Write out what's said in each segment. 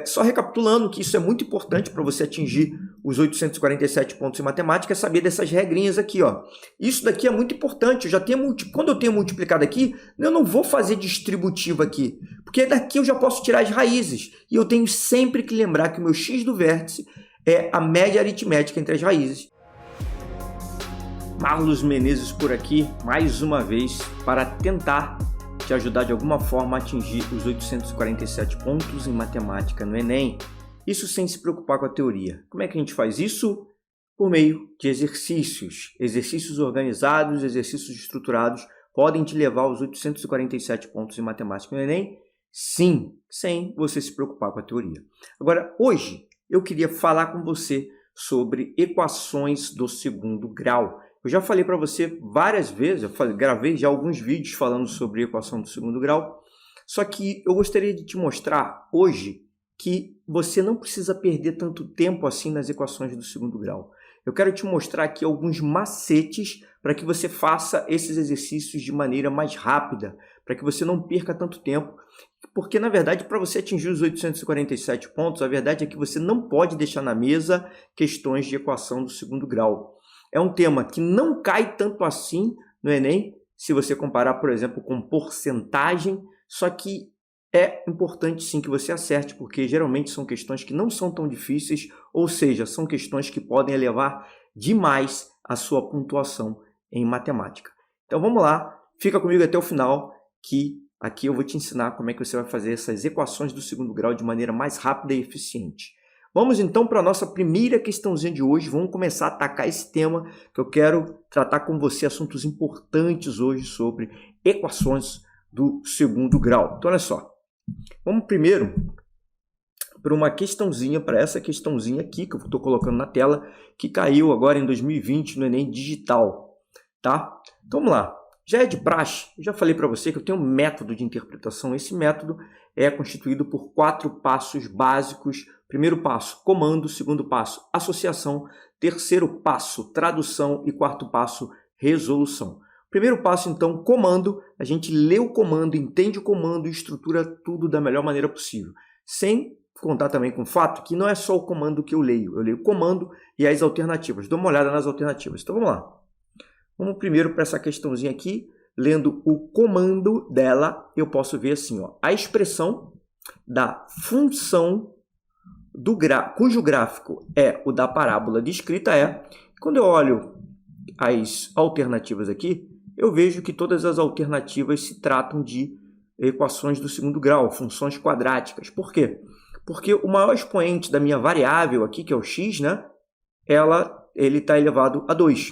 Só recapitulando que isso é muito importante para você atingir os 847 pontos em matemática, é saber dessas regrinhas aqui, ó. Isso daqui é muito importante. Quando eu tenho multiplicado aqui, eu não vou fazer distributivo aqui, porque daqui eu já posso tirar as raízes. E eu tenho sempre que lembrar que o meu x do vértice é a média aritmética entre as raízes. Marlos Menezes por aqui, mais uma vez, para tentar te ajudar de alguma forma a atingir os 847 pontos em matemática no Enem. Isso sem se preocupar com a teoria. Como é que a gente faz isso? Por meio de exercícios. Exercícios organizados, exercícios estruturados, podem te levar aos 847 pontos em matemática no Enem? Sim, sem você se preocupar com a teoria. Agora, hoje, eu queria falar com você sobre equações do segundo grau. Eu já falei para você várias vezes, gravei já alguns vídeos falando sobre equação do segundo grau, só que eu gostaria de te mostrar hoje que você não precisa perder tanto tempo assim nas equações do segundo grau. Eu quero te mostrar aqui alguns macetes para que você faça esses exercícios de maneira mais rápida, para que você não perca tanto tempo, porque na verdade para você atingir os 847 pontos, a verdade é que você não pode deixar na mesa questões de equação do segundo grau. É um tema que não cai tanto assim no Enem, se você comparar, por exemplo, com porcentagem, só que é importante sim que você acerte, porque geralmente são questões que não são tão difíceis, ou seja, são questões que podem elevar demais a sua pontuação em matemática. Então vamos lá, fica comigo até o final, que aqui eu vou te ensinar como é que você vai fazer essas equações do segundo grau de maneira mais rápida e eficiente. Vamos então para a nossa primeira questãozinha de hoje. Vamos começar a atacar esse tema que eu quero tratar com você, assuntos importantes hoje sobre equações do segundo grau. Então olha só, vamos primeiro para uma questãozinha, para essa questãozinha aqui que eu estou colocando na tela, que caiu agora em 2020 no Enem Digital, tá? Então vamos lá. Já é de praxe, eu já falei para você que eu tenho um método de interpretação. Esse método é constituído por 4 passos básicos. Primeiro passo, comando. Segundo passo, associação. Terceiro passo, tradução. E quarto passo, resolução. Primeiro passo, então, comando. A gente lê o comando, entende o comando e estrutura tudo da melhor maneira possível. Sem contar também com o fato que não é só o comando que eu leio o comando e as alternativas. Dou uma olhada nas alternativas. Então vamos lá. Vamos primeiro para essa questãozinha aqui, lendo o comando dela, eu posso ver assim, ó, a expressão da função cujo gráfico é o da parábola descrita quando eu olho as alternativas aqui, eu vejo que todas as alternativas se tratam de equações do segundo grau, funções quadráticas. Por quê? Porque o maior expoente da minha variável aqui, que é o x, né, ele está elevado a 2.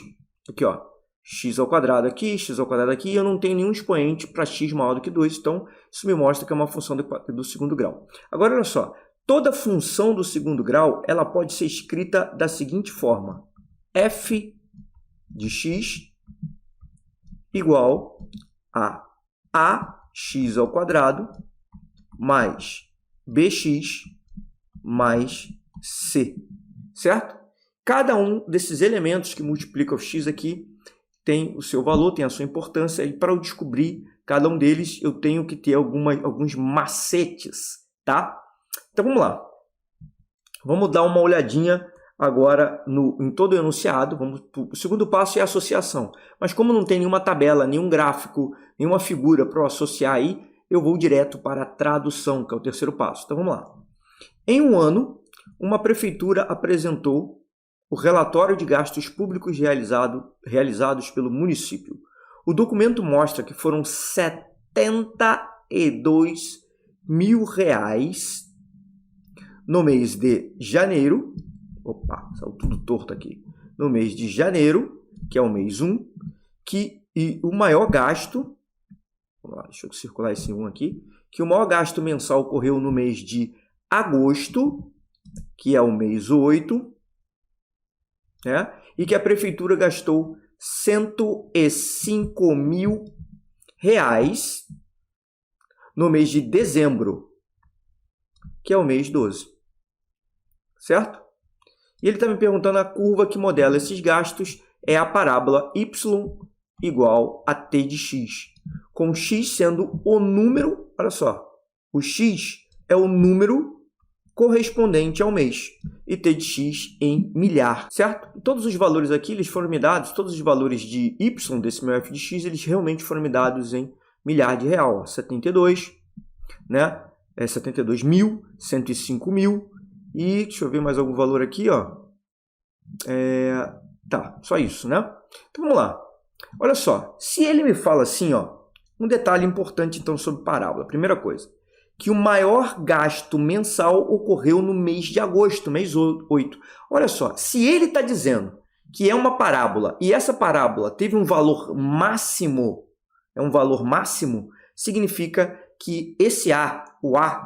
Aqui, ó. X ao quadrado aqui, x ao quadrado aqui, e eu não tenho nenhum expoente para x maior do que 2, então isso me mostra que é uma função do segundo grau. Agora, olha só, toda função do segundo grau, ela pode ser escrita da seguinte forma: f de x igual a ax ao quadrado mais bx mais c, certo? Cada um desses elementos que multiplicam o x aqui tem o seu valor, tem a sua importância, e para eu descobrir cada um deles, eu tenho que ter alguns macetes, tá? Então vamos lá. Vamos dar uma olhadinha agora em todo o enunciado. O segundo passo é a associação. Mas como não tem nenhuma tabela, nenhum gráfico, nenhuma figura para eu associar aí, eu vou direto para a tradução, que é o terceiro passo. Então vamos lá. Em um ano, uma prefeitura apresentou o relatório de gastos públicos realizados pelo município. O documento mostra que foram R$72 mil no mês de janeiro. Opa, saiu tudo torto aqui. No mês de janeiro, que é o mês 1, e o maior gasto, vamos lá, deixa eu circular esse 1 aqui, que o maior gasto mensal ocorreu no mês de agosto, que é o mês 8, e que a prefeitura gastou R$105 mil no mês de dezembro, que é o mês 12, certo? E ele está me perguntando a curva que modela esses gastos é a parábola y igual a t de x, com x sendo o número, olha só, o x é o número correspondente ao mês e T de x em milhar, certo? Todos os valores aqui, eles foram me dados, todos os valores de y desse meu f de x, eles realmente foram me dados em milhar de real. 72, né? 72 mil, 105 mil e deixa eu ver mais algum valor aqui, ó. Tá, só isso, né? Então vamos lá. Olha só, se ele me fala assim, ó, um detalhe importante então sobre parábola. Primeira coisa, que o maior gasto mensal ocorreu no mês de agosto, mês 8. Olha só, se ele está dizendo que é uma parábola e essa parábola teve um valor máximo, significa que esse A,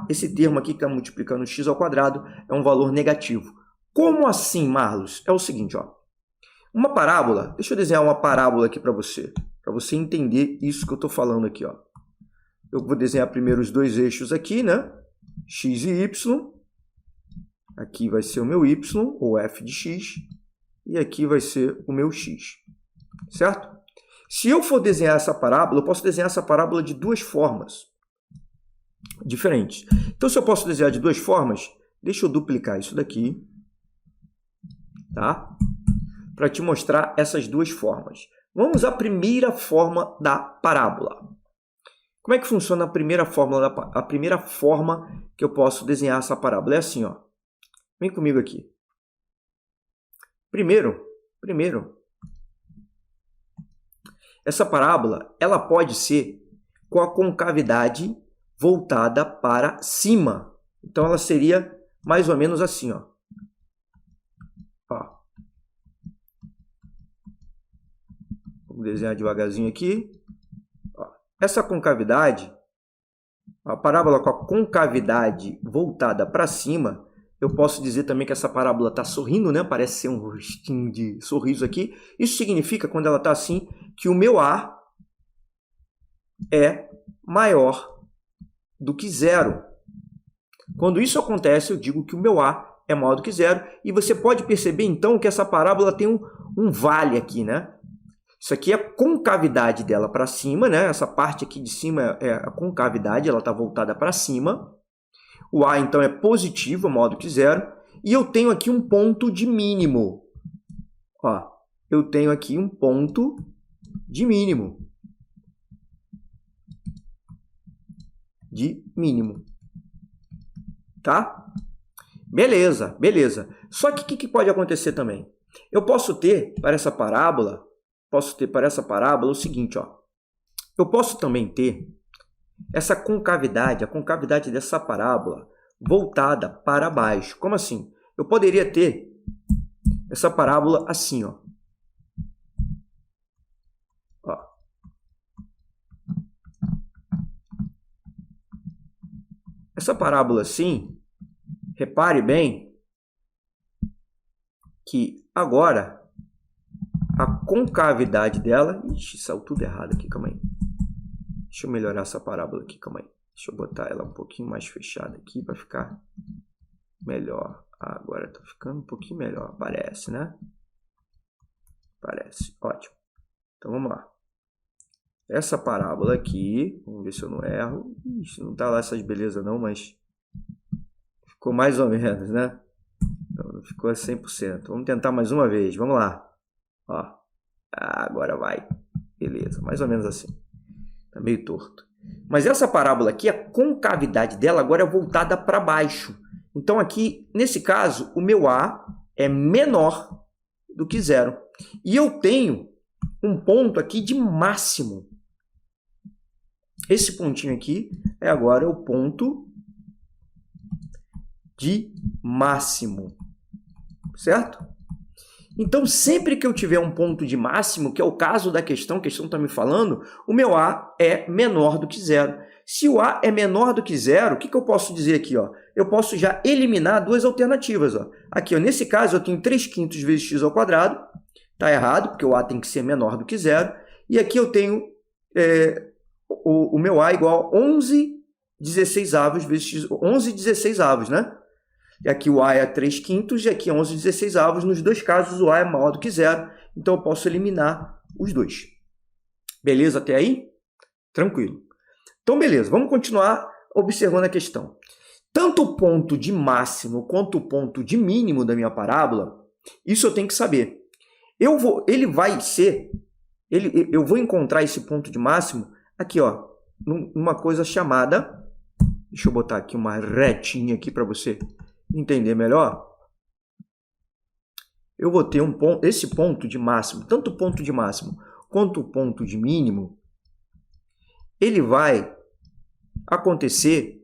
esse termo aqui que está multiplicando x ao quadrado, é um valor negativo. Como assim, Marlos? É o seguinte, ó. Uma parábola, deixa eu desenhar uma parábola aqui para você entender isso que eu estou falando aqui, ó. Eu vou desenhar primeiro os dois eixos aqui, né? X e Y. Aqui vai ser o meu Y, ou f de x. E aqui vai ser o meu x. Certo? Se eu for desenhar essa parábola, eu posso desenhar essa parábola de duas formas diferentes. Então, se eu posso desenhar de duas formas, deixa eu duplicar isso daqui, tá? Para te mostrar essas duas formas. Vamos à primeira forma da parábola. Como é que funciona a primeira forma que eu posso desenhar essa parábola? É assim, ó. Vem comigo aqui. Primeiro, essa parábola, ela pode ser com a concavidade voltada para cima. Então, ela seria mais ou menos assim, ó. Vou desenhar devagarzinho aqui. Essa concavidade, a parábola com a concavidade voltada para cima, eu posso dizer também que essa parábola está sorrindo, né? Parece ser um rostinho de sorriso aqui. Isso significa, quando ela está assim, que o meu A é maior do que zero. Quando isso acontece, eu digo que o meu A é maior do que zero. E você pode perceber, então, que essa parábola tem um vale aqui, né? Isso aqui é a concavidade dela para cima, né? Essa parte aqui de cima é a concavidade, ela está voltada para cima. O A, então, é positivo, maior do que zero. E eu tenho aqui um ponto de mínimo. Ó, eu tenho aqui um ponto de mínimo. Tá? Beleza. Só que o que pode acontecer também? Eu posso ter para essa parábola o seguinte, ó. Eu posso também ter essa concavidade, a concavidade dessa parábola voltada para baixo. Como assim? Eu poderia ter essa parábola assim, ó. Essa parábola assim, repare bem que agora a concavidade dela... Ixi, saiu tudo errado aqui, calma aí. Deixa eu melhorar essa parábola aqui, calma aí. Deixa eu botar ela um pouquinho mais fechada aqui para ficar melhor. Agora está ficando um pouquinho melhor, parece, né? Parece, ótimo. Então vamos lá. Essa parábola aqui, vamos ver se eu não erro. Ixi, não está lá essas belezas não, mas ficou mais ou menos, né? Então não ficou a 100%. Vamos tentar mais uma vez, vamos lá. Ó, agora vai. Beleza, mais ou menos assim. Tá meio torto. Mas essa parábola aqui, a concavidade dela agora é voltada para baixo. Então aqui, nesse caso, o meu A é menor do que zero. E eu tenho um ponto aqui de máximo. Esse pontinho aqui é agora o ponto de máximo. Certo? Então, sempre que eu tiver um ponto de máximo, que é o caso da questão, a questão está me falando, o meu A é menor do que zero. Se o A é menor do que zero, o que eu posso dizer aqui? Ó? Eu posso já eliminar duas alternativas. Ó. Aqui, ó, nesse caso, eu tenho 3/5 vezes x ao quadrado. Está errado, porque o A tem que ser menor do que zero. E aqui eu tenho o meu A igual a 11/16 vezes x, 11/16, né? E aqui o A é 3/5 e aqui é 11/16. Nos dois casos, o A é maior do que zero. Então, eu posso eliminar os dois. Beleza até aí? Tranquilo. Então, beleza. Vamos continuar observando a questão. tanto o ponto de máximo quanto o ponto de mínimo da minha parábola, isso eu tenho que saber. Eu vou encontrar esse ponto de máximo aqui, ó, numa coisa chamada, deixa eu botar aqui uma retinha aqui para você entender melhor. Eu vou ter esse ponto de máximo, tanto o ponto de máximo quanto o ponto de mínimo, ele vai acontecer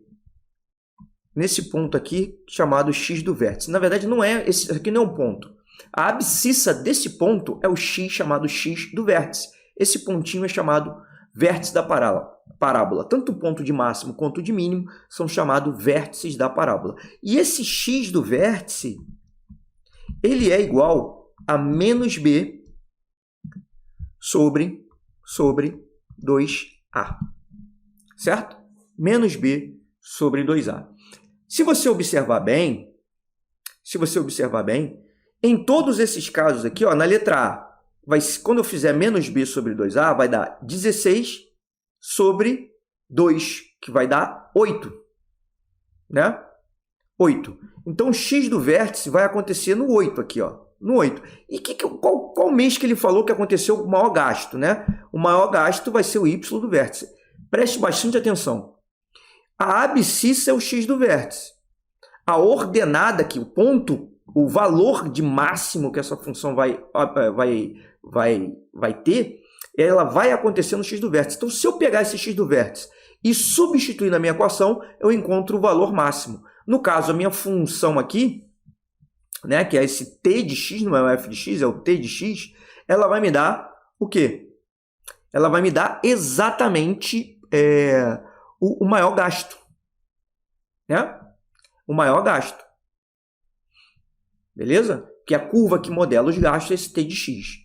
nesse ponto aqui chamado x do vértice. Na verdade, esse aqui não é um ponto. A abscissa desse ponto é o x chamado x do vértice. Esse pontinho é chamado vértice da parábola. Tanto o ponto de máximo quanto o de mínimo são chamados vértices da parábola. E esse x do vértice, ele é igual a menos b sobre 2a. Certo? Menos b sobre 2a. Se você observar bem, em todos esses casos aqui, ó, na letra A, quando eu fizer menos b sobre 2a, vai dar 16 sobre 2, que vai dar 8. Né? 8. Então, o x do vértice vai acontecer no 8 aqui, ó, no 8. E qual mês que ele falou que aconteceu o maior gasto, né? O maior gasto vai ser o y do vértice. Preste bastante atenção. A abscissa é o x do vértice. A ordenada aqui, o valor de máximo que essa função vai ter, ela vai acontecer no x do vértice. Então, se eu pegar esse x do vértice e substituir na minha equação, eu encontro o valor máximo. No caso, a minha função aqui, né, que é esse t de x, não é o f de x, é o t de x, ela vai me dar o quê? Ela vai me dar exatamente o maior gasto. Né? O maior gasto. Beleza? Que é a curva que modela os gastos é esse t de x.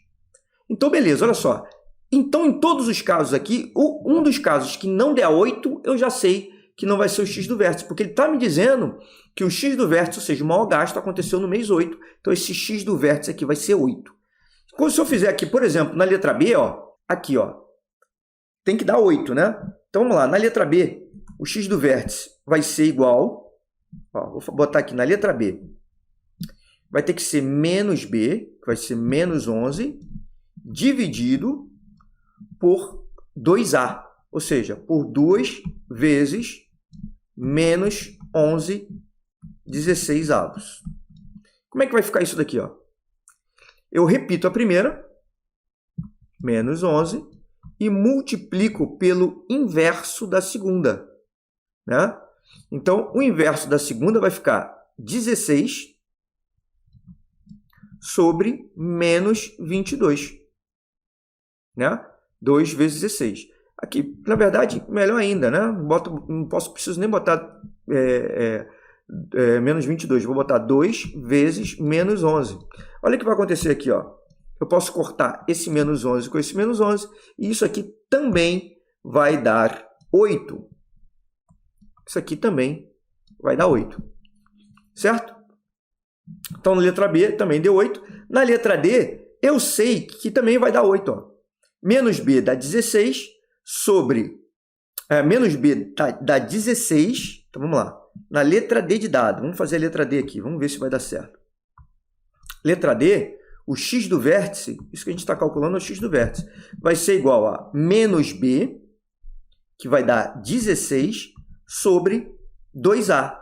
Então, beleza, olha só. Então, em todos os casos aqui, um dos casos que não der 8, eu já sei que não vai ser o x do vértice, porque ele está me dizendo que o x do vértice, ou seja, o maior gasto, aconteceu no mês 8. Então, esse x do vértice aqui vai ser 8. Se eu fizer aqui, por exemplo, na letra B, ó, aqui, ó, tem que dar 8, né? Então, vamos lá. Na letra B, o x do vértice vai ser igual, ó, vou botar aqui na letra B, vai ter que ser menos b, que vai ser menos 11, dividido por 2a, ou seja, por 2 vezes menos 11 16avos. Como é que vai ficar isso daqui? Ó? Eu repito a primeira, menos 11, e multiplico pelo inverso da segunda. Né? Então, o inverso da segunda vai ficar 16 sobre menos 22. Né? 2 vezes 16. Aqui, na verdade, melhor ainda, né? Preciso nem botar menos 22. Vou botar 2 vezes menos 11. Olha o que vai acontecer aqui. Ó. Eu posso cortar esse menos 11 com esse menos 11. E isso aqui também vai dar 8. Isso aqui também vai dar 8. Certo? Então, na letra B também deu 8. Na letra D, eu sei que também vai dar 8. Ó. Menos B dá 16 sobre... menos B dá 16. Então, vamos lá. Na letra D de dado. Vamos fazer a letra D aqui. Vamos ver se vai dar certo. Letra D, o x do vértice, isso que a gente está calculando é o x do vértice, vai ser igual a menos B, que vai dar 16, sobre 2A,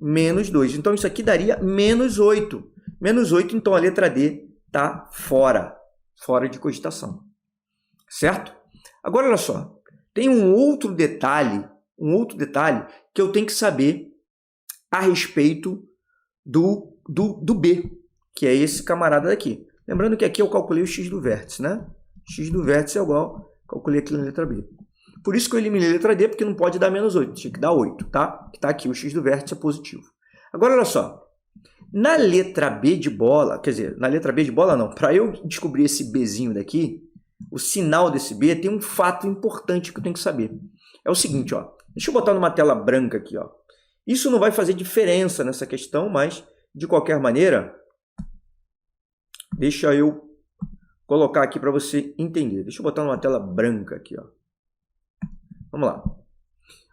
menos 2. Então, isso aqui daria menos 8. Menos 8, então a letra D está fora de cogitação. Certo? Agora, olha só. Tem um outro detalhe que eu tenho que saber a respeito do B, que é esse camarada daqui. Lembrando que aqui eu calculei o x do vértice, né? X do vértice é igual, calculei aqui na letra B. Por isso que eu eliminei a letra D, porque não pode dar menos 8, tinha que dar 8, tá? Que tá aqui, o x do vértice é positivo. Agora, olha só. Na letra B de bola, quer dizer, na letra B de bola não, para eu descobrir esse Bzinho daqui, o sinal desse B, tem um fato importante que eu tenho que saber. É o seguinte, ó. Deixa eu botar numa tela branca aqui, ó. Isso não vai fazer diferença nessa questão, mas, de qualquer maneira, deixa eu colocar aqui para você entender. Deixa eu botar numa tela branca aqui, ó. Vamos lá.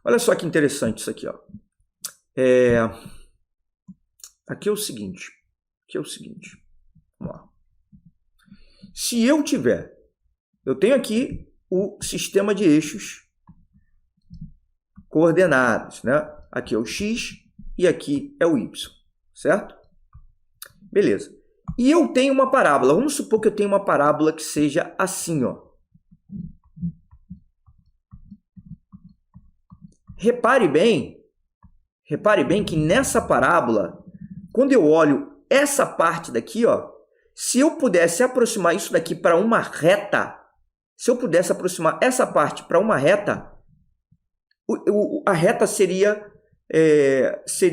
Olha só que interessante isso aqui, ó. Aqui é o seguinte. Vamos lá. Se eu tenho aqui o sistema de eixos coordenados, né? Aqui é o x e aqui é o y, certo? Beleza. E eu tenho uma parábola. Vamos supor que eu tenho uma parábola que seja assim, ó. Repare bem que nessa parábola, quando eu olho essa parte daqui, ó, se eu pudesse aproximar isso daqui para uma reta, se eu pudesse aproximar essa parte para uma reta, a reta seria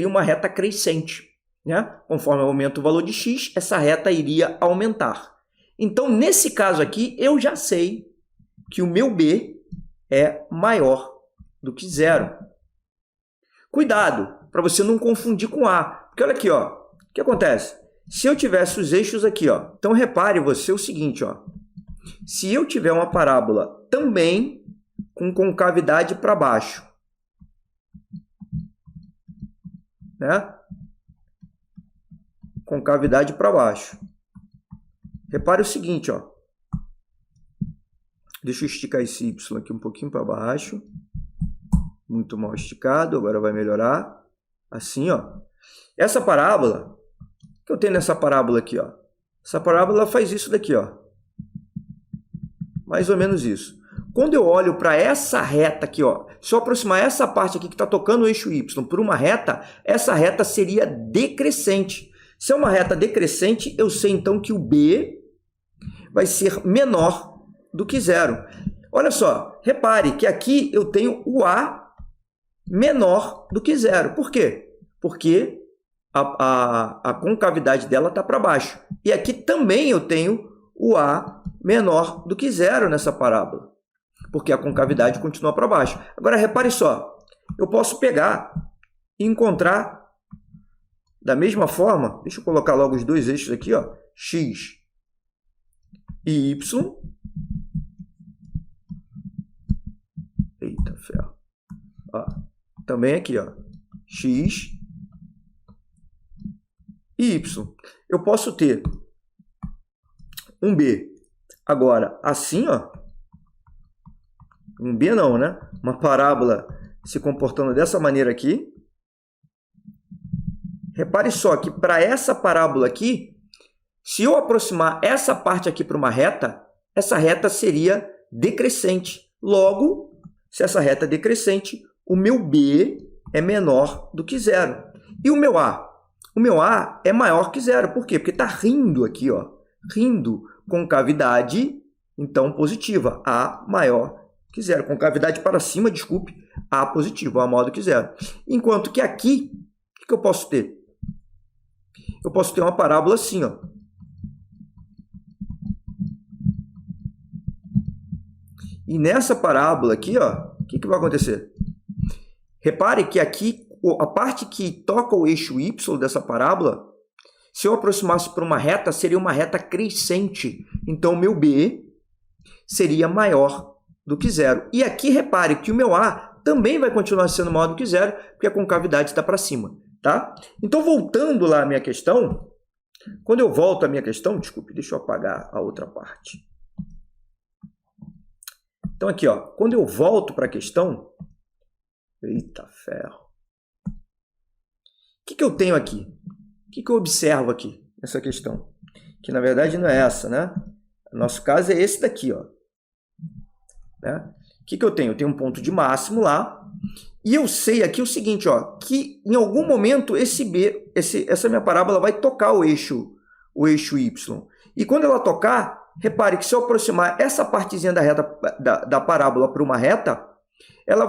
uma reta crescente, né? Conforme eu aumento o valor de x, essa reta iria aumentar. Então, nesse caso aqui, eu já sei que o meu b é maior do que zero. Cuidado, para você não confundir com A. Porque olha aqui, ó, o que acontece? Se eu tivesse os eixos aqui, ó, então repare você o seguinte, ó, se eu tiver uma parábola também com concavidade para baixo, né? Concavidade para baixo. Repare o seguinte, ó. Deixa eu esticar esse y aqui um pouquinho para baixo. Muito mal esticado, agora vai melhorar. Assim, ó. Essa parábola, o que eu tenho nessa parábola aqui, ó? Essa parábola faz isso daqui, ó. Mais ou menos isso. Quando eu olho para essa reta aqui, ó, se eu aproximar essa parte aqui que está tocando o eixo y por uma reta, essa reta seria decrescente. Se é uma reta decrescente, eu sei então que o b vai ser menor do que zero. Olha só, repare que aqui eu tenho o a menor do que zero. Por quê? Porque a concavidade dela está para baixo. E aqui também eu tenho o a menor do que zero nessa parábola, porque a concavidade continua para baixo. Agora, repare só, eu posso pegar e encontrar da mesma forma, deixa eu colocar logo os dois eixos aqui, ó, x e y. Eita, ferro. Ó, também aqui, ó, x e y. Eu posso ter um b agora assim, ó. Um b não, né? Uma parábola se comportando dessa maneira aqui. Repare só que para essa parábola aqui, se eu aproximar essa parte aqui para uma reta, essa reta seria decrescente. Logo, se essa reta é decrescente, o meu b é menor do que zero. E o meu a? O meu a é maior que zero. Por quê? Porque está rindo aqui, ó. Rindo, concavidade, então positiva. A maior que zero. Concavidade para cima, desculpe, a positivo, a maior do que zero. Enquanto que aqui, o que eu posso ter? Eu posso ter uma parábola assim, ó. E nessa parábola aqui, ó, o que vai acontecer? Repare que aqui, a parte que toca o eixo y dessa parábola, se eu aproximasse para uma reta, seria uma reta crescente. Então, o meu b seria maior do que zero. E aqui, repare que o meu a também vai continuar sendo maior do que zero, porque a concavidade está para cima. Tá? Então, voltando lá à minha questão, quando eu volto à minha questão, desculpe, deixa eu apagar a outra parte. Então, aqui, ó, quando eu volto para a questão, eita ferro, o que eu tenho aqui? O que eu observo aqui nessa questão? Que, na verdade, não é essa, né? O nosso caso é esse daqui, ó. Né? O que eu tenho? Eu tenho um ponto de máximo lá. E eu sei aqui o seguinte, ó, que em algum momento essa minha parábola vai tocar o eixo y. E quando ela tocar, repare que se eu aproximar essa partezinha da reta da parábola para uma reta, ela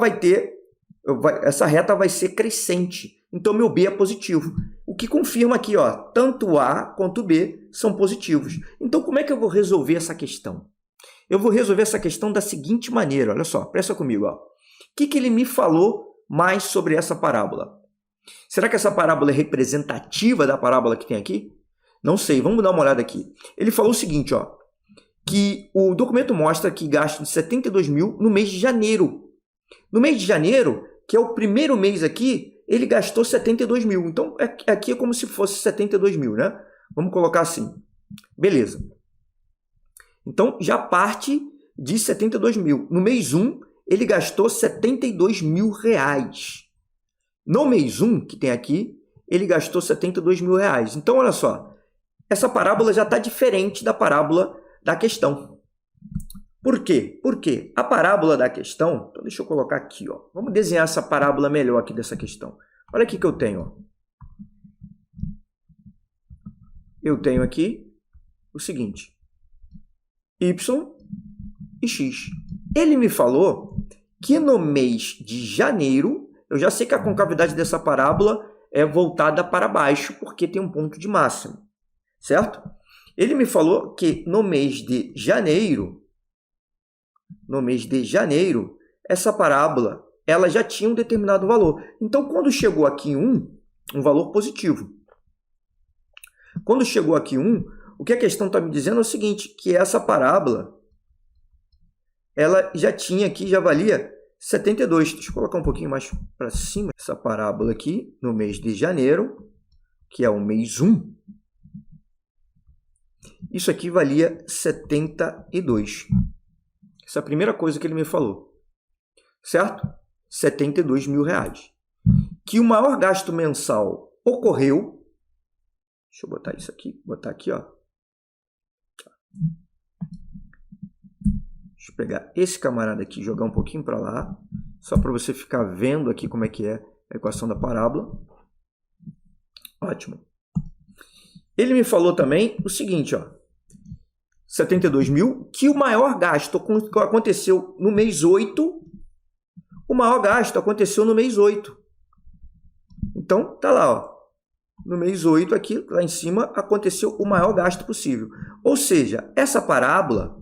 essa reta vai ser crescente. Então, meu b é positivo. O que confirma aqui, ó, tanto a quanto b são positivos. Então, como é que eu vou resolver essa questão? Eu vou resolver essa questão da seguinte maneira, olha só, presta comigo, ó. O que ele me falou mais sobre essa parábola? Será que essa parábola é representativa da parábola que tem aqui? Não sei, vamos dar uma olhada aqui. Ele falou o seguinte, ó, que o documento mostra que gasto de 72 mil no mês de janeiro. No mês de janeiro, que é o primeiro mês aqui, ele gastou 72 mil. Então, aqui é como se fosse 72 mil, né? Vamos colocar assim. Beleza. Então, já parte de 72 mil. No mês 1, ele gastou 72 mil reais. No mês 1, que tem aqui, ele gastou 72 mil reais. Então, olha só. Essa parábola já está diferente da parábola da questão. Por quê? Porque a parábola da questão... Então, deixa eu colocar aqui, ó. Vamos desenhar essa parábola melhor aqui dessa questão. Olha aqui que eu tenho, ó. Eu tenho aqui o seguinte. Y e X. Ele me falou que no mês de janeiro... Eu já sei que a concavidade dessa parábola é voltada para baixo, porque tem um ponto de máximo. Certo? Ele me falou que no mês de janeiro, essa parábola ela já tinha um determinado valor. Então, quando chegou aqui em 1, um valor positivo. Quando chegou aqui em 1, o que a questão está me dizendo é o seguinte, que essa parábola, ela já tinha aqui, já valia 72. Deixa eu colocar um pouquinho mais para cima. Essa parábola aqui, no mês de janeiro, que é o mês 1, isso aqui valia 72. Essa é a primeira coisa que ele me falou. Certo? 72 mil reais. Que o maior gasto mensal ocorreu... Deixa eu botar isso aqui. Botar aqui, ó. Deixa eu pegar esse camarada aqui e jogar um pouquinho para lá. Só para você ficar vendo aqui como é que é a equação da parábola. Ótimo. Ele me falou também o seguinte, ó. 72 mil, que o maior gasto aconteceu no mês 8. O maior gasto aconteceu no mês 8. Então, tá lá, ó. No mês 8, aqui, lá em cima, aconteceu o maior gasto possível. Ou seja, essa parábola,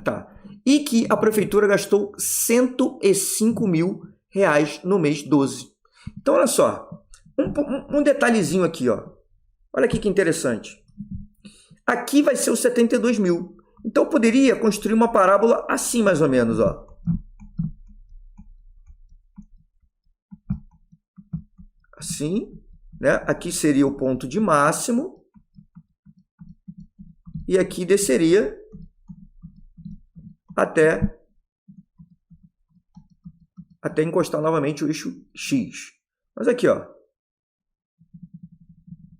tá? E que a prefeitura gastou 105 mil reais no mês 12. Então, olha só. Um detalhezinho aqui, ó. Olha aqui que interessante. Aqui vai ser os 72 mil. Então, eu poderia construir uma parábola assim, mais ou menos, ó. Assim, né? Aqui seria o ponto de máximo. E aqui desceria até encostar novamente o eixo X. Mas aqui, ó.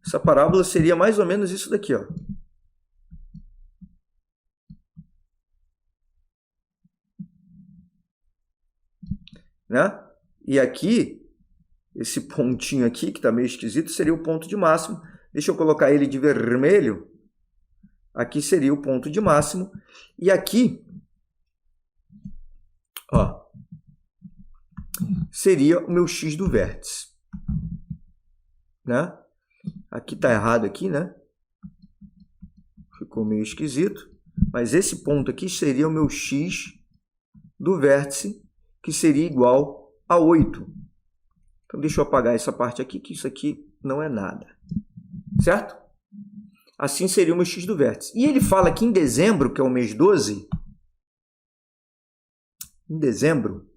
Essa parábola seria mais ou menos isso daqui, ó. Né? E aqui, esse pontinho aqui, que está meio esquisito, seria o ponto de máximo. Deixa eu colocar ele de vermelho. Aqui seria o ponto de máximo. E aqui, ó, seria o meu X do vértice. Né? Aqui está errado aqui, né? Ficou meio esquisito. Mas esse ponto aqui seria o meu X do vértice, que seria igual a 8. Então, deixa eu apagar essa parte aqui, que isso aqui não é nada. Certo? Assim seria o meu X do vértice. E ele fala que em dezembro, que é o mês 12, em dezembro,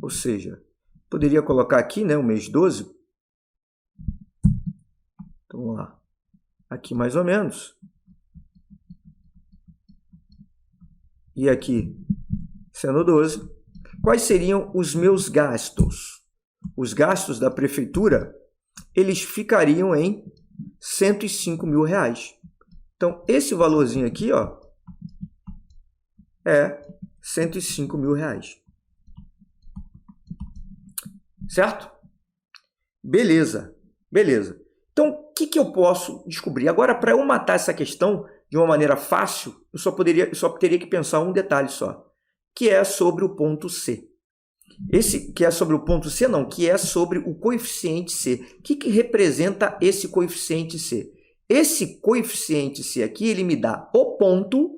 ou seja, poderia colocar aqui, né, o mês 12. Então, vamos lá. Aqui mais ou menos. E aqui, sendo 12. Quais seriam os meus gastos? Os gastos da prefeitura, eles ficariam em 105 mil reais. Então, esse valorzinho aqui, ó, é 105 mil reais. Certo? Beleza. Beleza. Então, o que eu posso descobrir? Agora, para eu matar essa questão de uma maneira fácil, eu só teria que pensar um detalhe só, que é sobre o ponto C. Esse que é sobre o ponto C, não, que é sobre o coeficiente C. O que representa esse coeficiente C? Esse coeficiente C aqui, ele me dá o ponto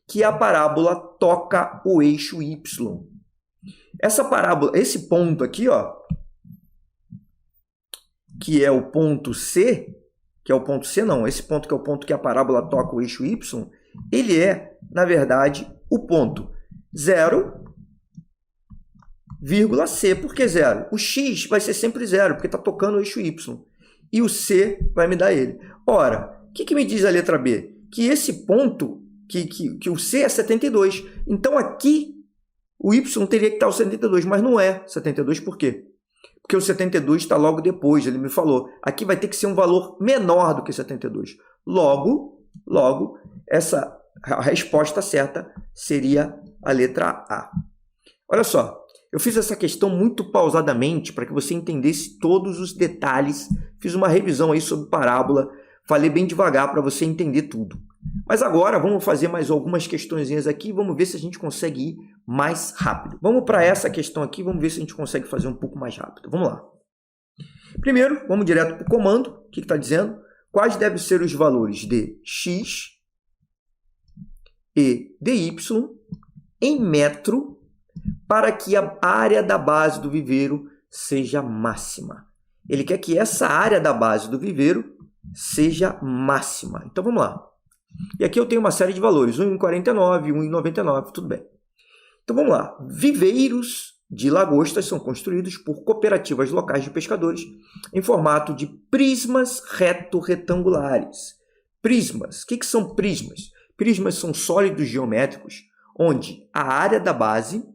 que a parábola toca o eixo Y. Essa parábola, esse ponto aqui, ó, que é o ponto C, que é o ponto C, não, esse ponto que é o ponto que a parábola toca o eixo Y, ele é, na verdade, o ponto 0, vírgula C. Por que 0? O x vai ser sempre 0, porque está tocando o eixo y. E o C vai me dar ele. Ora, o que me diz a letra B? Que esse ponto, que o C é 72. Então, aqui, o y teria que estar o 72, mas não é 72. Por quê? Porque o 72 está logo depois, ele me falou. Aqui vai ter que ser um valor menor do que 72. Logo, a resposta certa seria a letra A. Olha só, eu fiz essa questão muito pausadamente para que você entendesse todos os detalhes. Fiz uma revisão aí sobre parábola, falei bem devagar para você entender tudo. Mas agora vamos fazer mais algumas questõezinhas aqui e vamos ver se a gente consegue ir mais rápido. Vamos para essa questão aqui, vamos ver se a gente consegue fazer um pouco mais rápido. Vamos lá. Primeiro, vamos direto para o comando. O que está dizendo? Quais devem ser os valores de x e de y em metro para que a área da base do viveiro seja máxima? Ele quer que essa área da base do viveiro seja máxima. Então, vamos lá. E aqui eu tenho uma série de valores, 1,49, 1,99, tudo bem. Então, vamos lá. Viveiros de lagostas são construídos por cooperativas locais de pescadores em formato de prismas reto-retangulares. Prismas. O que são prismas? Prismas são sólidos geométricos, onde a área da base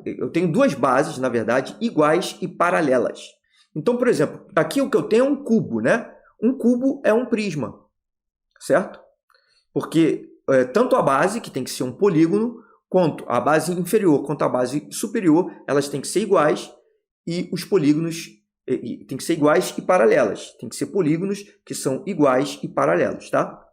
eu tenho duas bases, na verdade, iguais e paralelas. Então, por exemplo, aqui o que eu tenho é um cubo, né? Um cubo é um prisma, certo? Porque tanto a base, que tem que ser um polígono, quanto a base inferior, quanto a base superior, elas têm que ser iguais e os polígonos têm que ser iguais e paralelas. Tem que ser polígonos que são iguais e paralelos, tá?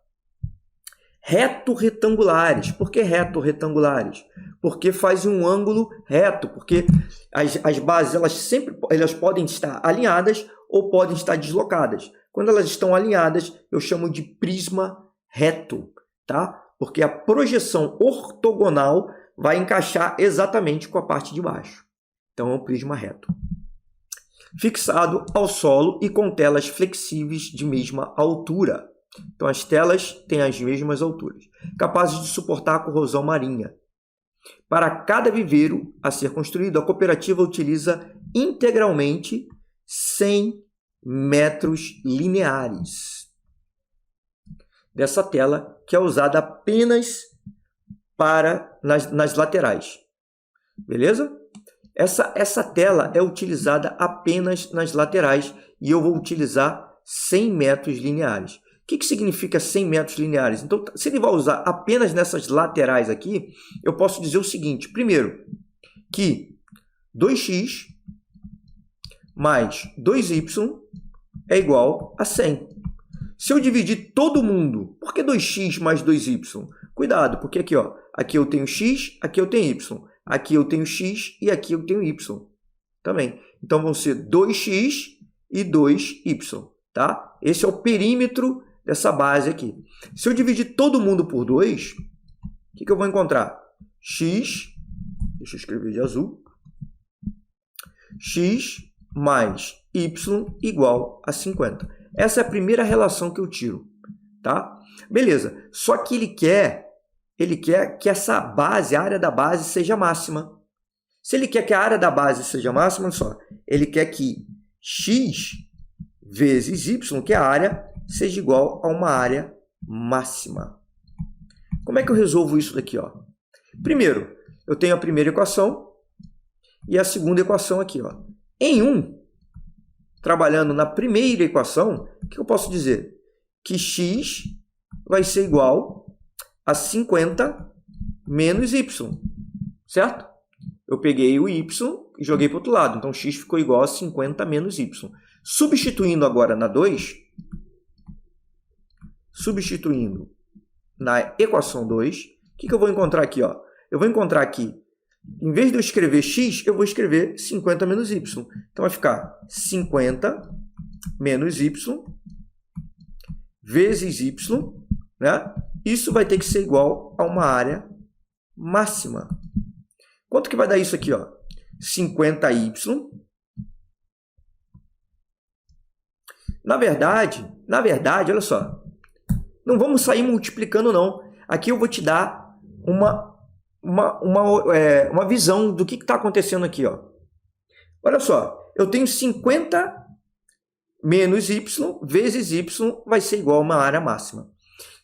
Reto-retangulares. Por que reto-retangulares? Porque fazem um ângulo reto, porque as bases elas podem estar alinhadas ou podem estar deslocadas. Quando elas estão alinhadas, eu chamo de prisma reto, tá? Porque a projeção ortogonal vai encaixar exatamente com a parte de baixo. Então, é um prisma reto. Fixado ao solo e com telas flexíveis de mesma altura. Então, as telas têm as mesmas alturas, capazes de suportar a corrosão marinha. Para cada viveiro a ser construído, a cooperativa utiliza integralmente 100 metros lineares dessa tela, que é usada apenas nas laterais. Beleza? Essa tela é utilizada apenas nas laterais e eu vou utilizar 100 metros lineares. O que significa 100 metros lineares? Então, se ele vai usar apenas nessas laterais aqui, eu posso dizer o seguinte. Primeiro, que 2x mais 2y é igual a 100. Se eu dividir todo mundo, por que 2x mais 2y? Cuidado, porque aqui, ó, aqui eu tenho x, aqui eu tenho y. Aqui eu tenho x e aqui eu tenho y também. Então, vão ser 2x e 2y, tá? Esse é o perímetro dessa base aqui. Se eu dividir todo mundo por 2, o que eu vou encontrar? X, deixa eu escrever de azul, x mais y igual a 50. Essa é a primeira relação que eu tiro, tá? Beleza, só que ele quer que essa base, a área da base, seja máxima. Se ele quer que a área da base seja máxima, olha só, ele quer que x vezes y, que é a área, seja igual a uma área máxima. Como é que eu resolvo isso daqui, ó? Primeiro, eu tenho a primeira equação e a segunda equação aqui, ó. Em trabalhando na primeira equação, o que eu posso dizer? Que x vai ser igual a 50 menos y, certo? Eu peguei o y e joguei para o outro lado, então x ficou igual a 50 menos y. Substituindo agora na 2, substituindo na equação 2, o que eu vou encontrar aqui? Ó? Eu vou encontrar aqui, em vez de eu escrever x, eu vou escrever 50 menos y. Então, vai ficar 50 menos y vezes y, né? Isso vai ter que ser igual a uma área máxima. Quanto que vai dar isso aqui? Ó? 50y. Na verdade, olha só, não vamos sair multiplicando, não. Aqui eu vou te dar uma visão do que está acontecendo aqui. Ó. Olha só, eu tenho 50 menos y vezes y vai ser igual a uma área máxima.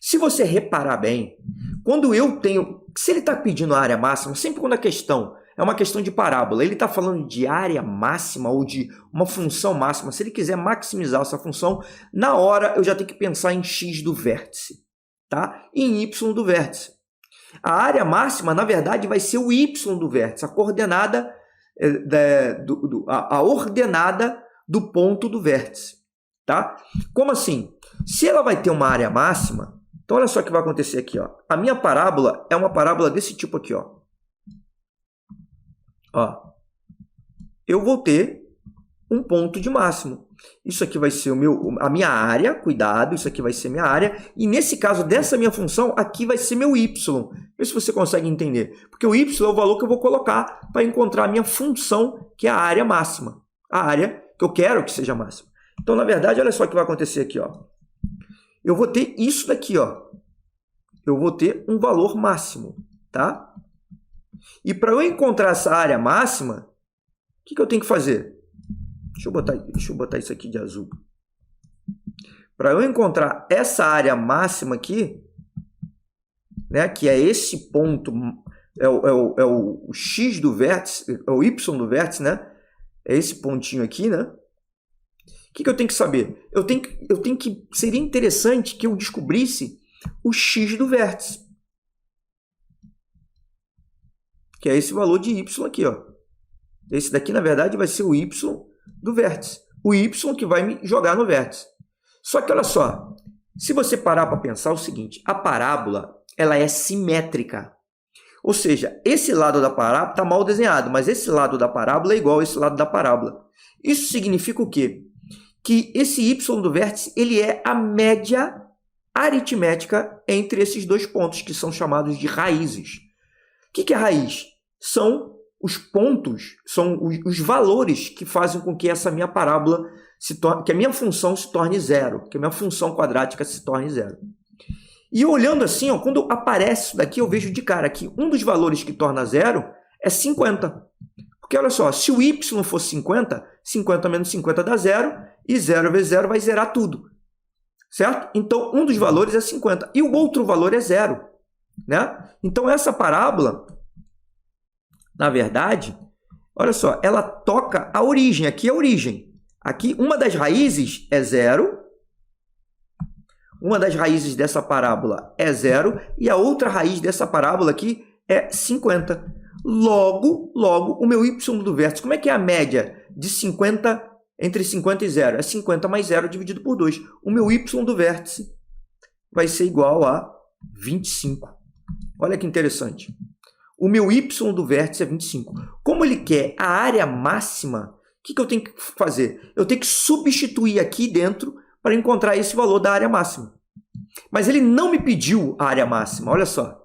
Se você reparar bem, quando eu tenho... Se ele está pedindo a área máxima, sempre quando a questão é uma questão de parábola, ele está falando de área máxima ou de uma função máxima, se ele quiser maximizar essa função, na hora eu já tenho que pensar em x do vértice, tá? E em y do vértice. A área máxima, na verdade, vai ser o y do vértice, a coordenada, a ordenada do ponto do vértice, tá? Como assim? Se ela vai ter uma área máxima, então olha só o que vai acontecer aqui, ó. A minha parábola é uma parábola desse tipo aqui, ó. Ó. Eu vou ter um ponto de máximo. Isso aqui vai ser a minha área, cuidado, isso aqui vai ser minha área, e nesse caso dessa minha função, aqui vai ser meu y. Vê se você consegue entender. Porque o y é o valor que eu vou colocar para encontrar a minha função, que é a área máxima. A área que eu quero que seja máxima. Então, na verdade, olha só o que vai acontecer aqui, ó. Eu vou ter isso daqui, ó. Eu vou ter um valor máximo, tá? E para eu encontrar essa área máxima, o que eu tenho que fazer? Deixa eu botar isso aqui de azul. Para eu encontrar essa área máxima aqui, né, que é esse ponto, é o x do vértice, é o y do vértice, né? É esse pontinho aqui, né? O que eu tenho que saber? Seria interessante que eu descobrisse o x do vértice. Que é esse valor de y aqui, ó. Esse daqui, na verdade, vai ser o y do vértice. O y que vai me jogar no vértice. Só que, olha só, se você parar para pensar o seguinte, a parábola, ela é simétrica. Ou seja, esse lado da parábola está mal desenhado, mas esse lado da parábola é igual a esse lado da parábola. Isso significa o quê? Que esse y do vértice, ele é a média aritmética entre esses dois pontos, que são chamados de raízes. O que é raiz? São os pontos, são os valores que fazem com que essa minha parábola, que a minha função se torne zero, que a minha função quadrática se torne zero. E olhando assim, ó, quando aparece isso daqui, eu vejo de cara que um dos valores que torna zero é 50. Porque olha só, se o y fosse 50, 50 menos 50 dá zero, e 0 vezes 0 vai zerar tudo. Certo? Então, um dos valores é 50, e o outro valor é zero. Né? Então, essa parábola, na verdade, olha só, ela toca a origem. Aqui é a origem. Aqui, uma das raízes é zero. Uma das raízes dessa parábola é zero. E a outra raiz dessa parábola aqui é 50. Logo, o meu y do vértice, como é que é a média de 50 entre 50 e 0? É 50 mais 0 dividido por 2. O meu y do vértice vai ser igual a 25. Olha que interessante. O meu y do vértice é 25. Como ele quer a área máxima, o que eu tenho que fazer? Eu tenho que substituir aqui dentro para encontrar esse valor da área máxima. Mas ele não me pediu a área máxima, olha só.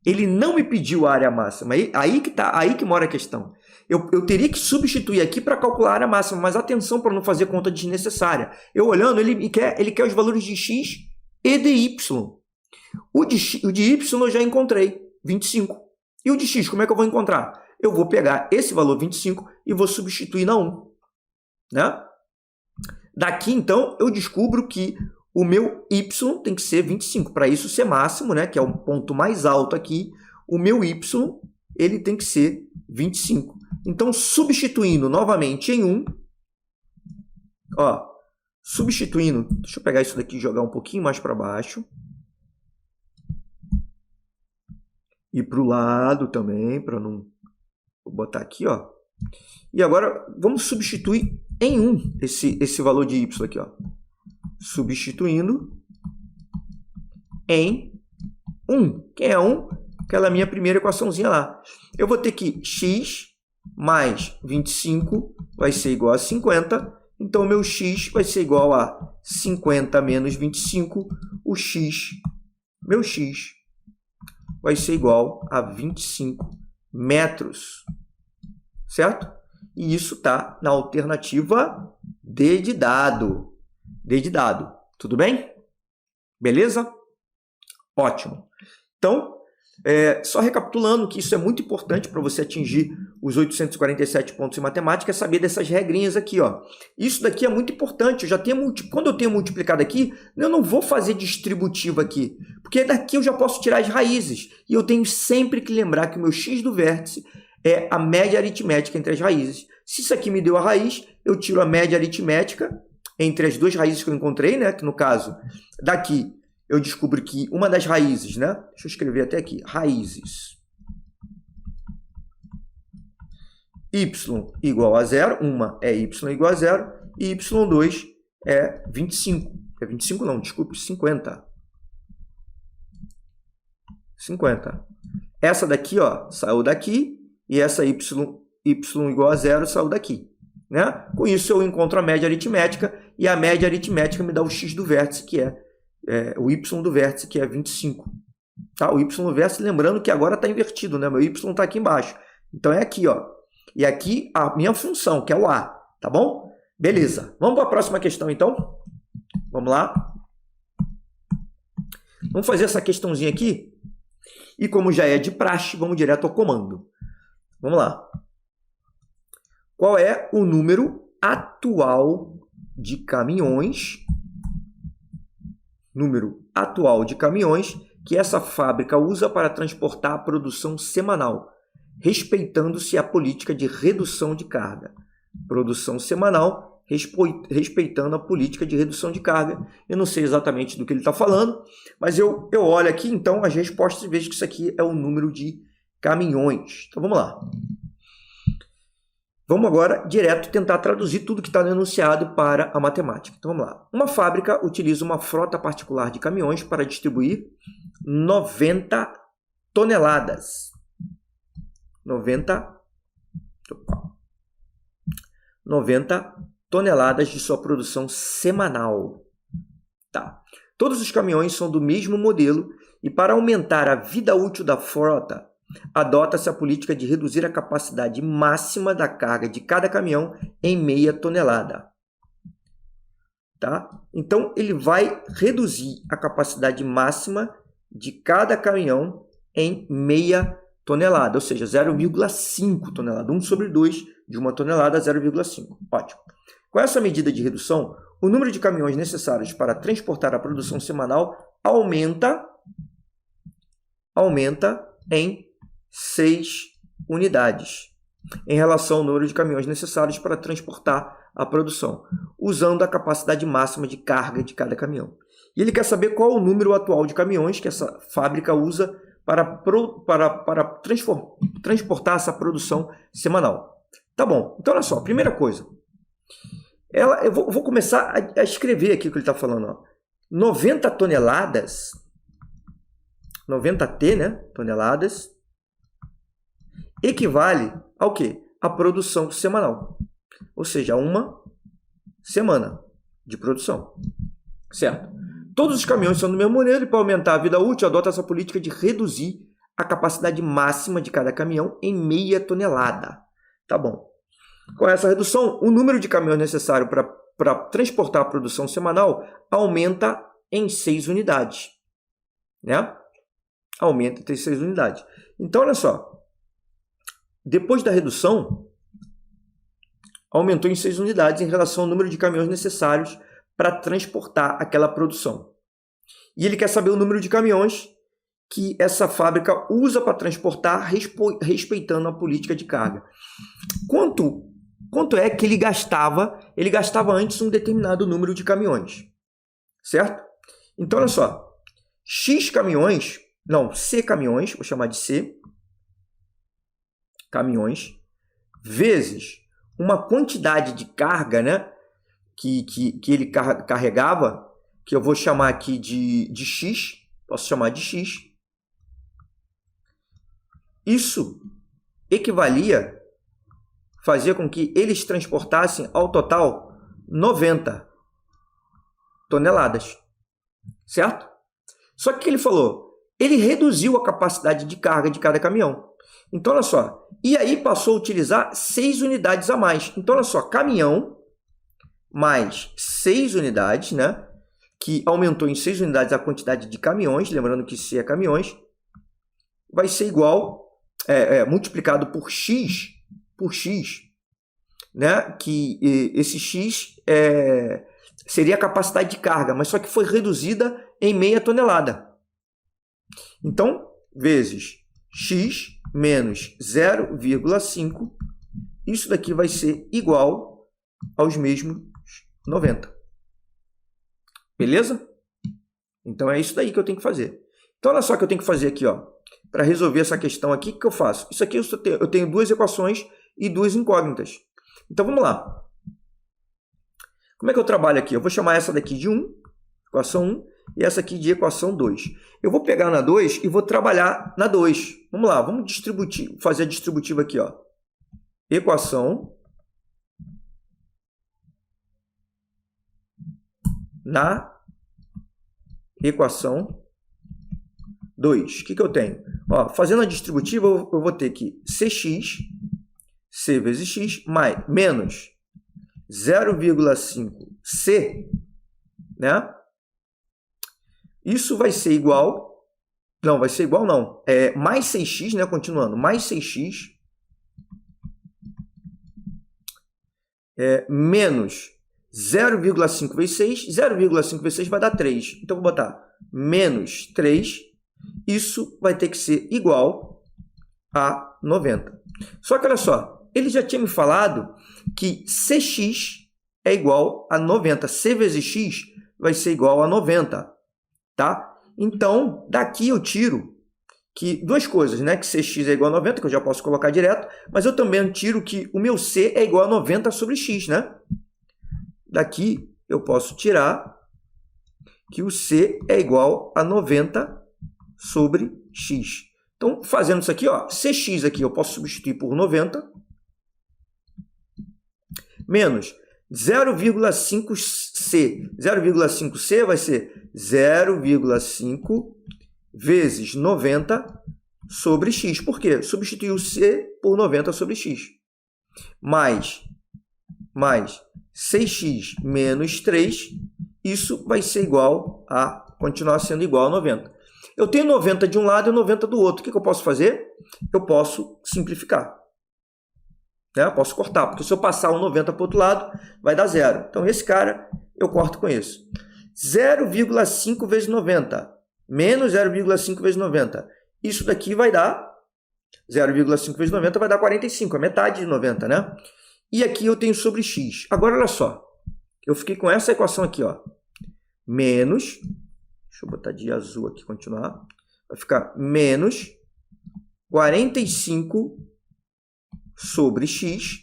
Ele não me pediu a área máxima. Aí que mora a questão. Eu teria que substituir aqui para calcular a área máxima, mas atenção para não fazer conta desnecessária. Eu olhando, ele quer os valores de x e de y. O de y eu já encontrei, 25. E o de x, como é que eu vou encontrar? Eu vou pegar esse valor 25 e vou substituir na 1. Né? Daqui, então, eu descubro que o meu y tem que ser 25. Para isso ser máximo, né, que é o ponto mais alto aqui, o meu y ele tem que ser 25. Então, substituindo novamente em 1, ó, substituindo, deixa eu pegar isso daqui e jogar um pouquinho mais para baixo. E para o lado também, para não... Vou botar aqui, ó. E agora, vamos substituir em 1 esse valor de y aqui, ó. Substituindo em 1. Quem é 1? Aquela minha primeira equaçãozinha lá. Eu vou ter que x mais 25 vai ser igual a 50. Então, meu x vai ser igual a 50 menos 25. Meu x vai ser igual a 25 metros. Certo? E isso está na alternativa D de dado. D de dado. Tudo bem? Beleza? Ótimo. Então, Só recapitulando que isso é muito importante para você atingir os 847 pontos em matemática, é saber dessas regrinhas aqui, ó. Isso daqui é muito importante. Quando eu tenho multiplicado aqui, eu não vou fazer distributivo aqui, porque daqui eu já posso tirar as raízes. E eu tenho sempre que lembrar que o meu x do vértice é a média aritmética entre as raízes. Se isso aqui me deu a raiz, eu tiro a média aritmética entre as duas raízes que eu encontrei, né? Que no caso, daqui eu descubro que uma das raízes, né? Deixa eu escrever até aqui. Raízes. Y igual a 0. Uma é y igual a 0. E y2 é 25. É 25 não, desculpe, 50. 50. Essa daqui, ó, saiu daqui. E essa y igual a 0 saiu daqui. Né? Com isso, eu encontro a média aritmética. E a média aritmética me dá o x do vértice, que é o y do vértice, que é 25. Tá? O y do vértice, lembrando que agora está invertido, né? Meu y está aqui embaixo. Então, é aqui, ó. E aqui a minha função, que é o a. Tá bom? Beleza. Vamos para a próxima questão, então? Vamos lá. Vamos fazer essa questãozinha aqui. E como já é de praxe, vamos direto ao comando. Vamos lá. Qual é o número atual de caminhões? Número atual de caminhões que essa fábrica usa para transportar a produção semanal, respeitando-se a política de redução de carga. Produção semanal, respeitando a política de redução de carga. Eu não sei exatamente do que ele está falando, mas eu olho aqui, então, as respostas e vejo que isso aqui é o número de caminhões. Então, vamos lá. Vamos agora direto tentar traduzir tudo que está no enunciado para a matemática. Então vamos lá. Uma fábrica utiliza uma frota particular de caminhões para distribuir 90 toneladas. 90 toneladas de sua produção semanal. Tá. Todos os caminhões são do mesmo modelo e para aumentar a vida útil da frota, adota-se a política de reduzir a capacidade máxima da carga de cada caminhão em meia tonelada. Tá? Então, ele vai reduzir a capacidade máxima de cada caminhão em meia tonelada, ou seja, 0,5 tonelada. 1 sobre 2 de uma tonelada, 0,5. Ótimo. Com essa medida de redução, o número de caminhões necessários para transportar a produção semanal aumenta em 6 unidades em relação ao número de caminhões necessários para transportar a produção, usando a capacidade máxima de carga de cada caminhão. E ele quer saber qual o número atual de caminhões que essa fábrica usa para transportar essa produção semanal. Tá bom, então olha só, primeira coisa. Eu vou começar a escrever aqui o que ele está falando. Ó. 90 toneladas, 90T, né? Toneladas, equivale ao quê? A produção semanal. Ou seja, uma semana de produção. Certo? Todos os caminhões são do mesmo modelo e para aumentar a vida útil, adota essa política de reduzir a capacidade máxima de cada caminhão em meia tonelada. Tá bom. Com essa redução, o número de caminhões necessário para transportar a produção semanal aumenta em 6 unidades. Né? Aumenta em 6 unidades. Então, olha só. Depois da redução, aumentou em 6 unidades em relação ao número de caminhões necessários para transportar aquela produção. E ele quer saber o número de caminhões que essa fábrica usa para transportar, respeitando a política de carga. Quanto é que ele gastava? Ele gastava antes um determinado número de caminhões. Certo? Então, olha só. C caminhões, vou chamar de C, caminhões, vezes uma quantidade de carga, né, que ele carregava, que eu vou chamar aqui de X, posso chamar de X. Isso fazia com que eles transportassem ao total 90 toneladas, certo? Só que ele falou, ele reduziu a capacidade de carga de cada caminhão. Então, olha só, e aí passou a utilizar 6 unidades a mais. Então, olha só, caminhão mais 6 unidades, né? Que aumentou em 6 unidades a quantidade de caminhões, lembrando que C é caminhões, vai ser igual, multiplicado por x, né? Que esse x seria a capacidade de carga, mas só que foi reduzida em meia tonelada. Então, vezes x menos 0,5, isso daqui vai ser igual aos mesmos 90. Beleza? Então, é isso daí que eu tenho que fazer. Então, olha só o que eu tenho que fazer aqui, ó. Para resolver essa questão aqui, o que eu faço? Isso aqui eu tenho duas equações e duas incógnitas. Então, vamos lá. Como é que eu trabalho aqui? Eu vou chamar essa daqui de 1, equação 1, e essa aqui de equação 2. Eu vou pegar na 2 e vou trabalhar na 2. Vamos lá, vamos fazer a distributiva aqui, ó. Equação na equação 2. O que eu tenho? Ó, fazendo a distributiva, eu vou ter que cx, c vezes x, mais, menos 0,5c, né? Isso vai ser igual, mais 6x, né? Continuando, mais 6x, menos 0,5 vezes 6, 0,5 vezes 6 vai dar 3. Então, eu vou botar menos 3, isso vai ter que ser igual a 90. Só que, olha só, ele já tinha me falado que cx é igual a 90. C vezes x vai ser igual a 90, tá? Então, daqui eu tiro que duas coisas, né? Que cx é igual a 90, que eu já posso colocar direto, mas eu também tiro que o meu c é igual a 90 sobre x, né? Daqui eu posso tirar que o c é igual a 90 sobre x. Então, fazendo isso aqui, ó, cx aqui eu posso substituir por 90, menos 0,5c. 0,5c vai ser 0,5 vezes 90 sobre x. Por quê? Substituir o c por 90 sobre x. Mais 6x menos 3, isso vai ser igual a, continuar sendo igual a 90. Eu tenho 90 de um lado e 90 do outro. O que eu posso fazer? Eu posso simplificar. Né? Eu posso cortar, porque se eu passar o 90 para o outro lado, vai dar 0. Então, esse cara eu corto com isso. 0,5 vezes 90, menos 0,5 vezes 90. Isso daqui vai dar, 0,5 vezes 90 vai dar 45, a metade de 90, né? E aqui eu tenho sobre x. Agora, olha só. Eu fiquei com essa equação aqui, ó. Menos, deixa eu botar de azul aqui, continuar. Vai ficar menos 45 sobre x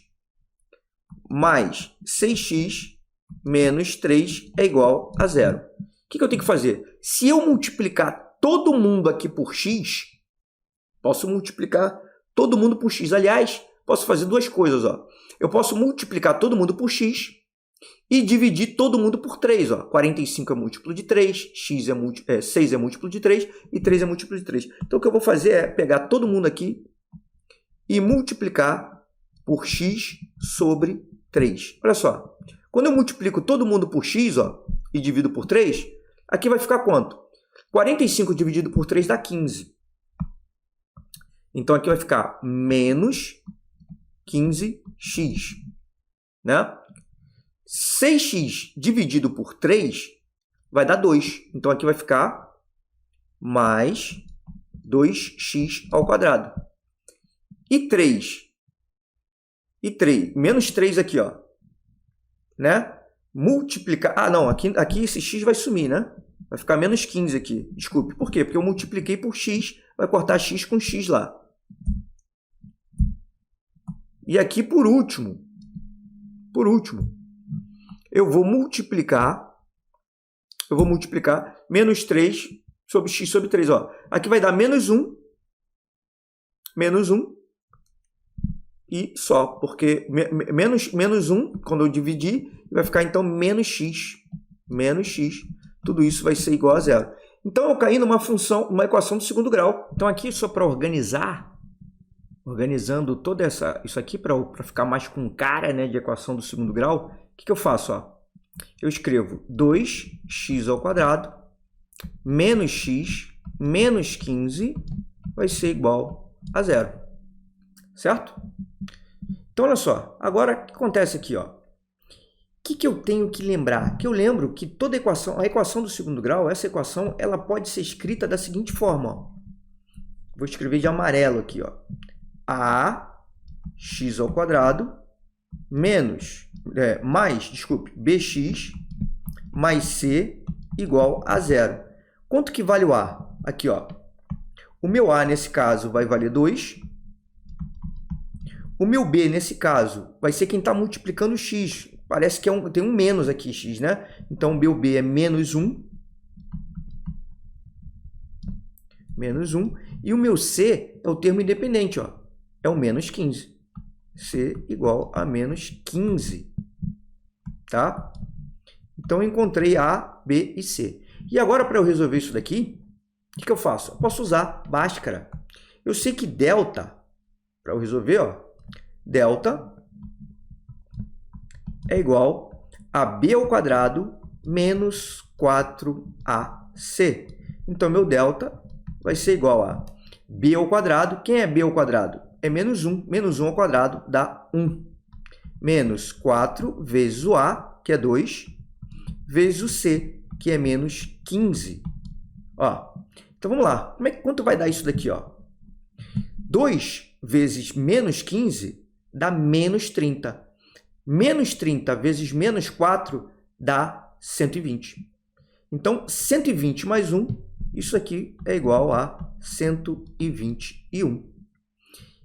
mais 6x menos 3 é igual a 0. O que eu tenho que fazer? Se eu multiplicar todo mundo aqui por x, posso multiplicar todo mundo por x. Aliás, posso fazer duas coisas, ó. Eu posso multiplicar todo mundo por x e dividir todo mundo por 3. Ó. 45 é múltiplo de 3, 6 é múltiplo de 3 e 3 é múltiplo de 3. Então, o que eu vou fazer é pegar todo mundo aqui e multiplicar por x sobre 3. Olha só, quando eu multiplico todo mundo por x, ó, e divido por 3, aqui vai ficar quanto? 45 dividido por 3 dá 15. Então, aqui vai ficar menos 15x, né? 6x dividido por 3 vai dar 2. Então, aqui vai ficar mais 2x ao quadrado. E 3, menos 3 aqui, ó, né? Multiplicar, não, aqui esse x vai sumir, né? Vai ficar menos 15 aqui, desculpe. Por quê? Porque eu multipliquei por x, vai cortar x com x lá. E aqui, por último, eu vou multiplicar menos 3 sobre x sobre 3. Ó. Aqui vai dar menos 1, e só, porque menos 1, quando eu dividir, vai ficar então menos x. Tudo isso vai ser igual a 0. Então, eu caí numa função, uma equação do segundo grau. Então, aqui, só para organizando toda isso aqui, para ficar mais com cara, né, de equação do segundo grau, o que eu faço? Ó? Eu escrevo 2x ao quadrado menos x menos 15 vai ser igual a zero, certo? Então, olha só, agora o que acontece aqui, ó? O que eu tenho que lembrar? Que eu lembro que toda equação, a equação do segundo grau, essa equação, ela pode ser escrita da seguinte forma, ó. Vou escrever de amarelo aqui, ó. Ax ao quadrado bx mais c igual a zero. Quanto que vale o a? Aqui, ó. O meu a, nesse caso, vai valer 2. O meu b, nesse caso, vai ser quem está multiplicando o x. Parece que tem um menos aqui, x, né? Então, o meu b é menos 1. Menos 1. E o meu c é o termo independente, ó. É o menos 15. C igual a menos 15. Tá? Então, eu encontrei A, B e C. E agora, para eu resolver isso daqui, o que eu faço? Eu posso usar Bhaskara. Eu sei que delta, para eu resolver, ó, delta é igual a B ao quadrado menos 4AC. Então, meu delta vai ser igual a B ao quadrado. Quem é B ao quadrado? É menos 1. Menos 1 ao quadrado dá 1. Menos 4 vezes o A, que é 2, vezes o C, que é menos 15. Ó, então, vamos lá. Quanto vai dar isso daqui? Ó? 2 vezes menos 15 dá menos 30. Menos 30 vezes menos 4 dá 120. Então, 120 mais 1, isso aqui é igual a 121.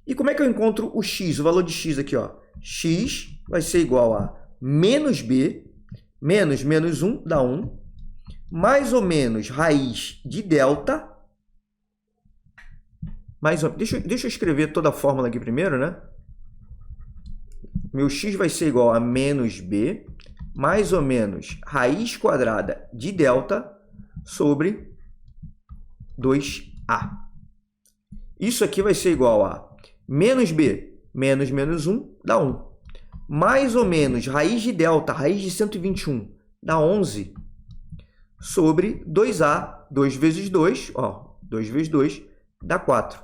E como é que eu encontro o x, o valor de x aqui? Ó? X vai ser igual a menos b, menos 1 dá 1, mais ou menos raiz de delta, deixa eu escrever toda a fórmula aqui primeiro, né? Meu x vai ser igual a menos b, mais ou menos raiz quadrada de delta sobre 2a. Isso aqui vai ser igual a menos b, menos 1, dá 1. Mais ou menos raiz de delta, raiz de 121, dá 11, sobre 2a, 2 vezes 2, ó, 2 vezes 2, dá 4.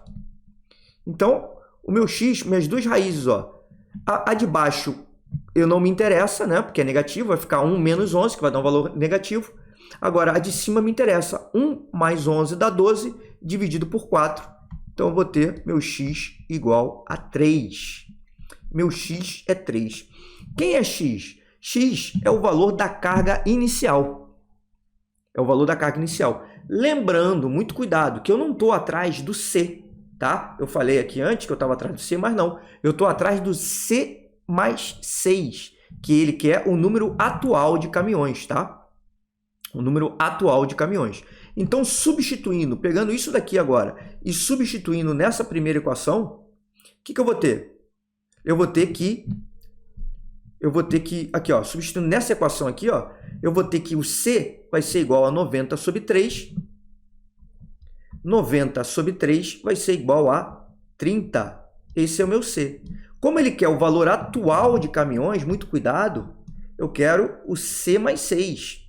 Então, o meu x, minhas duas raízes, ó, a de baixo eu não me interessa, né, porque é negativo, vai ficar 1 menos 11, que vai dar um valor negativo. Agora, a de cima me interessa. 1 mais 11 dá 12, dividido por 4. Então, eu vou ter meu x igual a 3. Meu x é 3. Quem é x? X é o valor da carga inicial. É o valor da carga inicial. Lembrando, muito cuidado, que eu não estou atrás do C, tá? Eu falei aqui antes que eu estava atrás do C, mas não. Eu estou atrás do C mais 6, que ele quer o número atual de caminhões, tá? O número atual de caminhões. Então, substituindo, pegando isso daqui agora e substituindo nessa primeira equação, o que eu vou ter? Eu vou ter que, aqui, ó, substituindo nessa equação aqui, ó, eu vou ter que o C vai ser igual a 90 sobre 3. 90 sobre 3 vai ser igual a 30. Esse é o meu C. Como ele quer o valor atual de caminhões, muito cuidado, eu quero o C mais 6.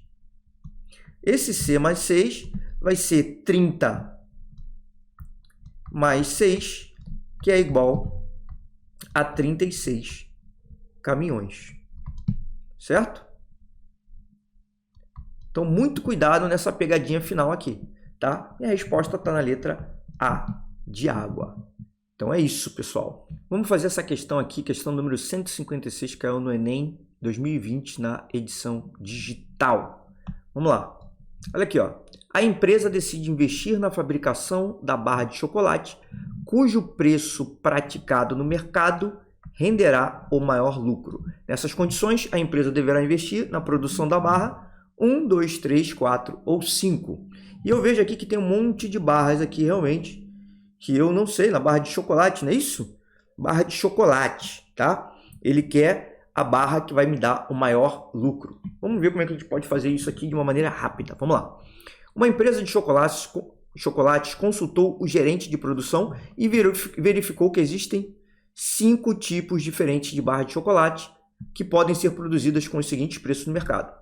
Esse C mais 6 vai ser 30 mais 6, que é igual a 36 caminhões. Certo? Então, muito cuidado nessa pegadinha final aqui, tá? E a resposta está na letra A, de água. Então, é isso, pessoal. Vamos fazer essa questão aqui, questão número 156, que caiu no Enem 2020, na edição digital. Vamos lá. Olha aqui, ó. A empresa decide investir na fabricação da barra de chocolate, cujo preço praticado no mercado renderá o maior lucro. Nessas condições, a empresa deverá investir na produção da barra 1, 2, 3, 4 ou 5. E eu vejo aqui que tem um monte de barras aqui, realmente, que eu não sei, na barra de chocolate, não é isso? Barra de chocolate, tá? Ele quer a barra que vai me dar o maior lucro. Vamos ver como é que a gente pode fazer isso aqui de uma maneira rápida. Vamos lá. Uma empresa de chocolates consultou o gerente de produção e verificou que existem 5 tipos diferentes de barra de chocolate que podem ser produzidas com os seguintes preços no mercado.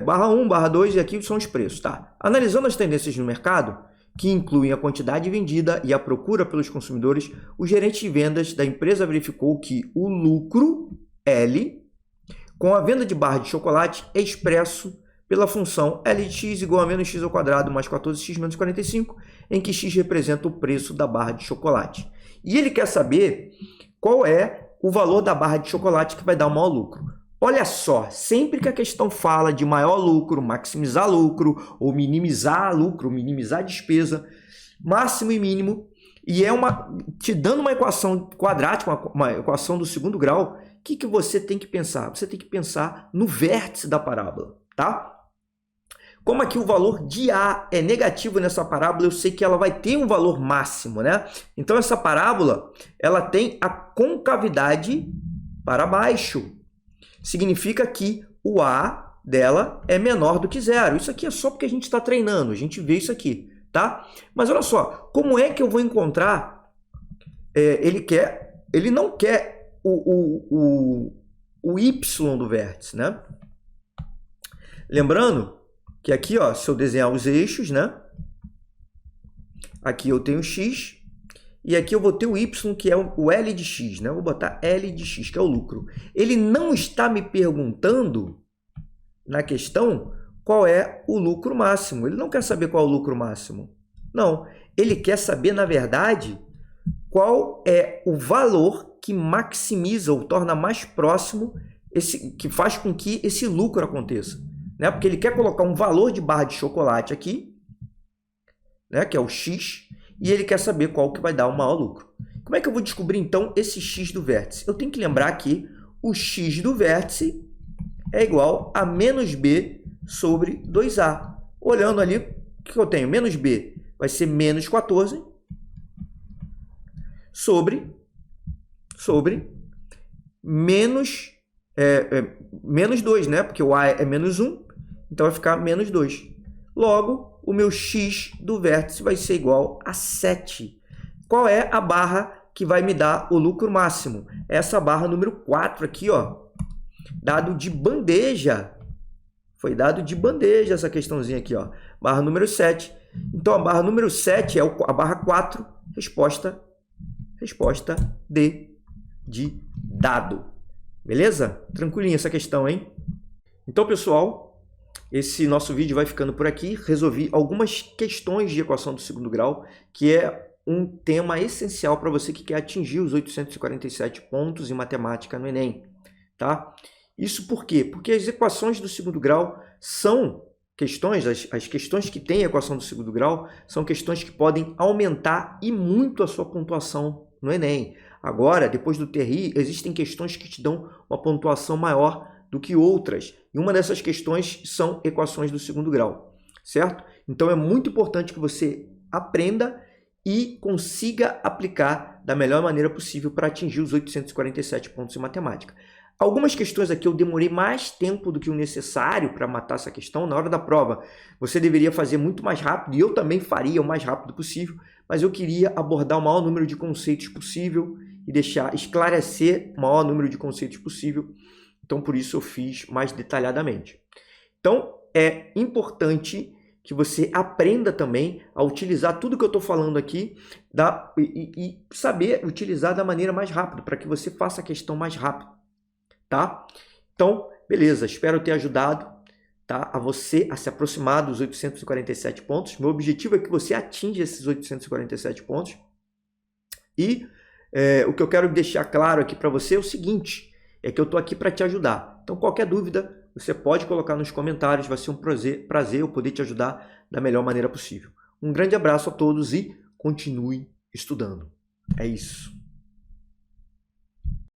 Barra 1, barra 2 e aqui são os preços, tá? Analisando as tendências no mercado, que incluem a quantidade vendida e a procura pelos consumidores, o gerente de vendas da empresa verificou que o lucro, L, com a venda de barra de chocolate é expresso pela função L de x igual a menos x ao quadrado mais 14x menos 45, em que x representa o preço da barra de chocolate. E ele quer saber qual é o valor da barra de chocolate que vai dar o maior lucro. Olha só, sempre que a questão fala de maior lucro, maximizar lucro, ou minimizar lucro, minimizar despesa, máximo e mínimo, e te dando uma equação quadrática, uma equação do segundo grau, o que você tem que pensar? Você tem que pensar no vértice da parábola, tá? Como aqui o valor de A é negativo nessa parábola, eu sei que ela vai ter um valor máximo, né? Então, essa parábola, ela tem a concavidade para baixo. Significa que o A dela é menor do que zero. Isso aqui é só porque a gente está treinando, a gente vê isso aqui, tá? Mas olha só, como é que eu vou encontrar... ele não quer o Y do vértice, né? Lembrando que aqui, ó, se eu desenhar os eixos, né? Aqui eu tenho x e aqui eu vou ter o y, que é o L de x, né? Eu vou botar L de x, que é o lucro. Ele não está me perguntando na questão qual é o lucro máximo. Ele não quer saber qual é o lucro máximo. Não, ele quer saber, na verdade, qual é o valor que maximiza ou torna mais próximo, que faz com que esse lucro aconteça. Né? Porque ele quer colocar um valor de barra de chocolate aqui, né? Que é o x, e ele quer saber qual que vai dar o maior lucro. Como é que eu vou descobrir, então, esse x do vértice? Eu tenho que lembrar que o x do vértice é igual a menos b sobre 2a. Olhando ali, o que eu tenho? Menos b vai ser menos 14 sobre menos 2, né? Porque o a é menos 1. Então, vai ficar menos 2. Logo, o meu x do vértice vai ser igual a 7. Qual é a barra que vai me dar o lucro máximo? Essa barra número 4 aqui, ó. Dado de bandeja. Foi dado de bandeja essa questãozinha aqui, ó. Barra número 7. Então, a barra número 7 é a barra 4. Resposta D de dado. Beleza? Tranquilinha essa questão, hein? Então, pessoal, esse nosso vídeo vai ficando por aqui. Resolvi algumas questões de equação do segundo grau, que é um tema essencial para você que quer atingir os 847 pontos em matemática no Enem, tá? Isso por quê? Porque as equações do segundo grau são questões, as questões que têm a equação do segundo grau, são questões que podem aumentar e muito a sua pontuação no Enem. Agora, depois do TRI, existem questões que te dão uma pontuação maior do que outras. E uma dessas questões são equações do segundo grau, certo? Então, é muito importante que você aprenda e consiga aplicar da melhor maneira possível para atingir os 847 pontos em matemática. Algumas questões aqui eu demorei mais tempo do que o necessário para matar essa questão. Na hora da prova, você deveria fazer muito mais rápido, e eu também faria o mais rápido possível, mas eu queria abordar o maior número de conceitos possível e esclarecer o maior número de conceitos possível. Então, por isso eu fiz mais detalhadamente. Então, é importante que você aprenda também a utilizar tudo que eu estou falando aqui e saber utilizar da maneira mais rápida, para que você faça a questão mais rápido, tá? Então, beleza, espero ter ajudado, tá, a você a se aproximar dos 847 pontos. Meu objetivo é que você atinja esses 847 pontos. E o que eu quero deixar claro aqui para você é o seguinte, é que eu estou aqui para te ajudar. Então, qualquer dúvida, você pode colocar nos comentários. Vai ser um prazer eu poder te ajudar da melhor maneira possível. Um grande abraço a todos e continue estudando. É isso.